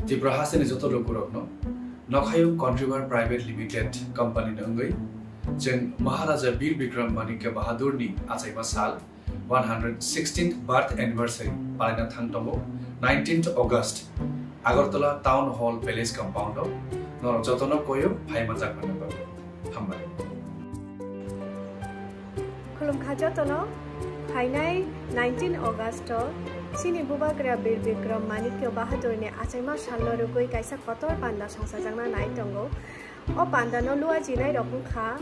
Tibra Hassan is Otto Lokurogno, Nokhayung Contriver Private Limited Company Nungai, Jen Maharaja Bir Bikram Manika Bahadurni Asaima Sal, 116th birth anniversary, Palina Thangtomo, 19th August, Agartala Town Hall Palace Compound, Nor Jotono Koyo, Haimazak Manaba, Hambai. Kulum Kajatono, Hainai, 19 August. Sini bubagra Bir Bikram Manikyo Bahadurne Asaima Shalorugoi Kaisa Kotor Panda Sangsajana Naitongo, O Panda no Lua Jinai Rokunka,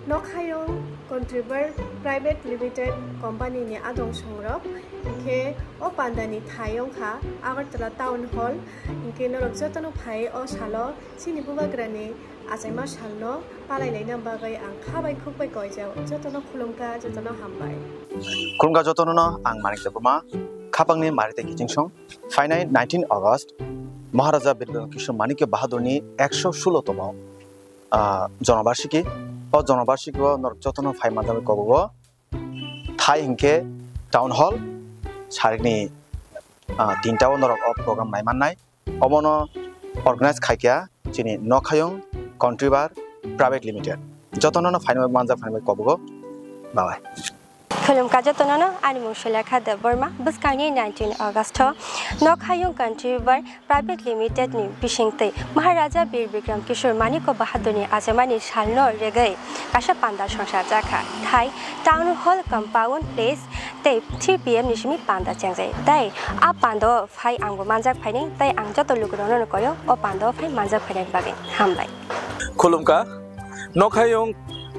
Nokhayung Contriver Private Limited Company ni Adong Songrok, Inke O Panda ni Thayongka, Agartala Town Hall, Inke no Jotano Pai O Shalo, Sini bubagra ni Asaima Shalno, Palai Nambagai and Kabai Kubai Gojo, Jotono Kulunka, Jotono Hambai. Kulunga Jotono, and Manik the Burma. Kapangni Marite Kiching Finite 19 August Maharaja Bir Kishore Manikyo Bahadurni 116 Jonabashiki or Jonabashiko nor Jotono Fai Madame Kobo Thai Inke Town Hall Charigni Tinta owner of program Maimanai Omono organized Kaikia Chini Nokhayung Country Bar Private Limited Jotono Final Manza Final Kobo Bye. Kulum Kajatono, Animal Shalaka de Burma, Buskani 19 August, Nokhayung Country Bar Private Limited ni Bishingte, Maharaja Bir Bikram Kishore Maniko Bahadurni Asamani Shalno Regay, Kasha Panda Shonsajaka, Thai, Town Hall Compound Place, Day 3 PM Nishimi Panda Changse, Day, A Pando, Fai Ango Manzak Pining, Day Angjato Lukurono Koyo, or Pando, Fai Manzak Pining Bagin, Hambai. Kulumka, Nokhayung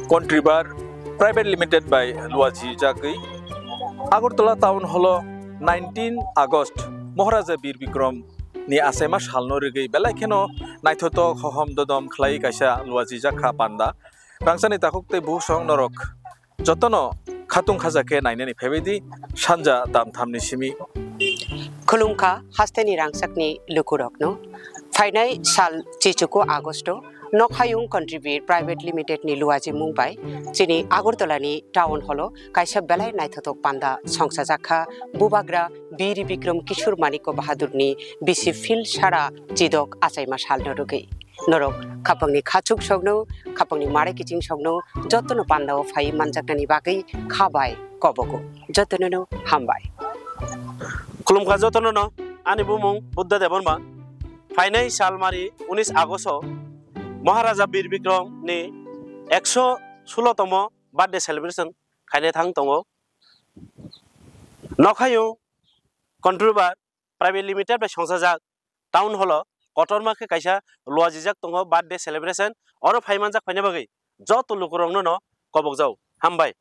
Country Bar Private Limited by Luaji Jagui Agartala Town Hall 19 August Maharaja Bir Bikram ni Asaima Shalno Regi Belakeno Naitoto Hohom Dodom Klai Kasha Luaji Jaka Panda Bangsani Takukte Busong Norok Jotono Katung Kazake Nainani Pevedi Shanja Dam Tamni Shimi Kulumka Hasteni Rangsakni Lukurokno Finai Sal Chichuko Agosto Nokhayung Country Private Limited ni Luaji Mumbai, Chini Agartala ni Town Hall, Kaisa Belai Naithotok Panda, Songsajaka, Bubagra, Bir Bikram Kishore Maniko Bahadurni, BC Phil Shara, Jidok Asaima Shalnorugi. Norok, Kapangni Kachuk Shogno, Kapangni Mare Kiching Shogno, Jotono Panda of Hai Manjakani Bagi, Kabai, Koboko, Jotono, Hambai. Kulumka Jotono, Anibumung, Buddha de Burma, Finai Salmari, Unis Agoso. Maharaja Bir Bikram ni 116tmo birthday celebration khaine thang tongo Nokhayung Country Bar Private Limited by Songsajak Town Hall Kotorma ke kaisa Luajijak tongo birthday celebration oro phaimanjak phaine bagi joto lukurongno no kobok jau hambai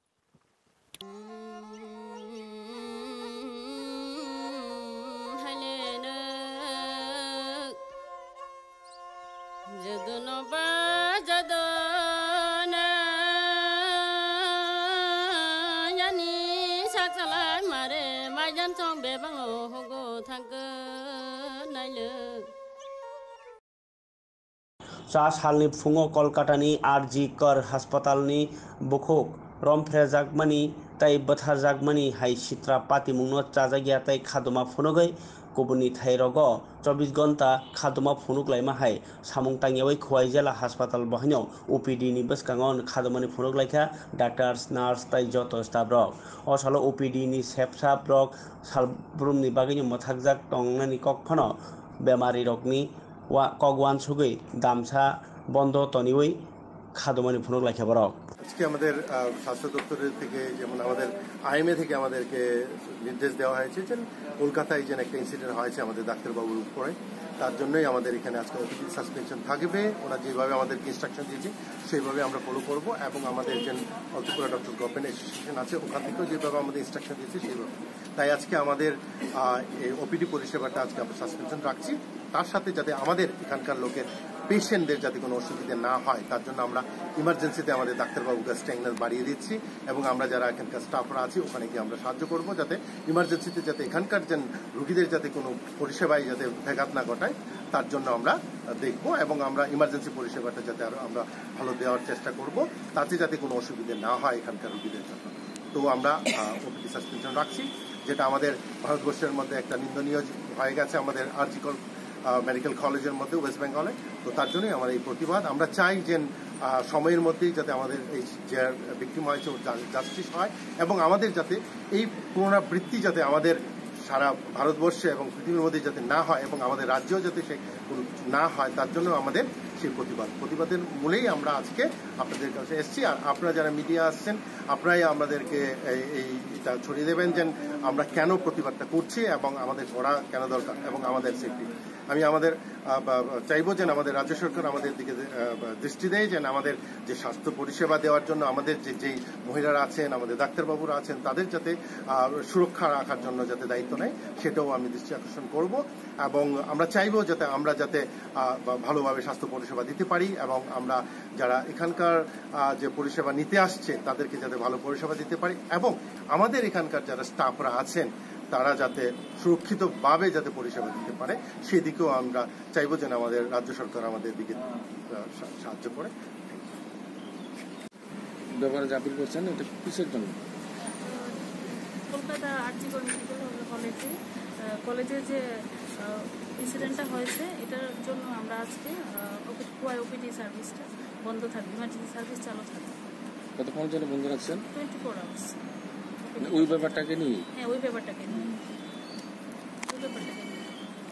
सालनि फुङो कलकातानि RG कर हास्पातालनि बुखुक रमफ्रे जागमानि ताई Bathar जागमानि high सित्रा पाति मुंनो चाजागिया ताई खादमा फुनुगै गुबुननि थाइरग 24 घन्टा खादमा फुनुगलायमा हाय सामुं तांगियावै खुवाइ जेला हास्पाताल बहायनो OPD नि बसकांगन खादमानि फुनुगलायखा doctors nurse ताई जतो स्टाफ रक असालो ओपीडी नि सेफसा ब्रक सालब्रुमनि बागैनि मथागजाक टंनानि कखनो बेमारि रकनि কগওয়ান সুগৈ দামসা বন্ধ তনিওই খাদমানি ফোনক লাইখা বরক আজকে আমাদের স্বাস্থ্য দপ্তরের থেকে যেমন আমাদের আইএমএ থেকে আমাদেরকে নির্দেশ দেওয়া হয়েছে যে কলকাতায় যে একটা ইনসিডেন্ট হয়েছে আমাদের ডাক্তারবাবুর উপরে তার জন্যই আমাদের এখানে আজকে ওপিডি সাসপেনশন থাকবে ওরা যেভাবে আমাদেরকে ইনস্ট্রাকশন দিয়েছে সেইভাবে আমরা ফলো করব এবং আমাদের যে অল্পপুরা ডক্টর গভর্নমেন্ট অ্যাসোসিয়েশন আছে ওখান থেকেও যেভাবে আমাদের ইনস্ট্রাকশন দিয়েছে সেইভাবে তাই আজকে আমাদের এই ওপিডি পরিষেবাটা আজকে আমরা সাসপেনশন রাখছি তার সাথে যাতে আমাদের এখানকার লোকের পেশেন্টদের যাতে কোনো অসুবিধা না হয় তার জন্য আমরা ইমার্জেন্সিতে আমাদের ডাক্তারবাবুকে স্ট্রেংথ বাড়িয়ে দিচ্ছি এবং আমরা যারা এখানকার স্টাফরা আছি ওখানে গিয়ে আমরা সাহায্য করব যাতে ইমার্জেন্সিতে যাতে এখানকার যে রোগীদের যাতে কোনো পরিষেবায় যাতে ব্যাঘাত না ঘটায় তার জন্য আমরা দেখব এবং আমরা ইমার্জেন্সি পরিষেবাটা যাতে আরো আমরা ভালো দেওয়ার চেষ্টা করব তাতে যাতে কোনো অসুবিধা না হয় এখানকার রোগীদের জন্য তো আমরা ওপিডি সাসপেনশন রাখছি যেটা আমাদের ভারতবর্ষের মধ্যে একটা নিন্দনীয় হয়ে গেছে আমাদের আরজিকর মেডিকেল কলেজের মধ্যে ওয়েস্ট বেঙ্গলে। তো তার জন্যই আমার এই প্রতিবাদ। আমরা চাই যে সময়ের মধ্যেই যাতে আমাদের এই যে ভিকটিম হয়েছে জাস্টিস হয় এবং আমাদের যাতে এই পুনরাবৃত্তি যাতে আমাদের সারা ভারতবর্ষে এবং পৃথিবীর মধ্যে যাতে না হয় এবং আমাদের রাজ্যেও যাতে সে না হয়, তার জন্য আমাদের সেই প্রতিবাদের মূলেই আমরা আজকে আপনাদের কাছে এসেছি। আর আপনারা যারা মিডিয়া আসছেন, আপনারাই আমাদেরকে এইটা ছড়িয়ে দেবেন যে আমরা কেন প্রতিবাদটা করছি এবং আমাদের করা কেন দরকার এবং আমাদের সেফটি। আমি আমাদের চাইবো যে আমাদের রাজ্য সরকার আমাদের দিকে দৃষ্টি দেয়, যেন আমাদের যে স্বাস্থ্য পরিষেবা দেওয়ার জন্য আমাদের যেই মহিলারা আছেন, আমাদের ডাক্তারবাবুরা আছেন, তাদের যাতে সুরক্ষা রাখার জন্য যাতে দায়িত্ব নেয়, সেটাও আমি দৃষ্টি আকর্ষণ করব। এবং আমরা চাইবো যাতে আমরা যাতে ভালোভাবে স্বাস্থ্য পরিষেবা দিতে পারি এবং আমরা যারা এখানকার যে পরিষেবা নিতে আসছে তাদেরকে যাতে ভালো পরিষেবা দিতে পারি এবং আমাদের এখানকার যারা স্টাফরা আছেন তারা যাতে সুরক্ষিতভাবে যাতে পরিষেবা দিতে পারে, সেদিকেও আমরা চাইবো যেন আমাদের রাজ্য সরকার আমাদের দিকে সাহায্য করে। ব্যাপারে আপিল করছেন, এটা কিসের জন্য? কলকাতা আরজি মেডিকেল কলেজে যে ইনসিডেন্টটা হয়েছে, এটার জন্য আমরা আজকে ওপিডি সার্ভিসটা বন্ধ থাকবে, ইমার্জেন্সি সার্ভিস চালু থাকবে। কতক্ষণ জন্য বন্ধ রাখছেন? 24 আওয়ার্স। ওই ব্যাপারটাকে নিয়ে? হ্যাঁ, ওই ব্যাপারটাকে নিয়ে।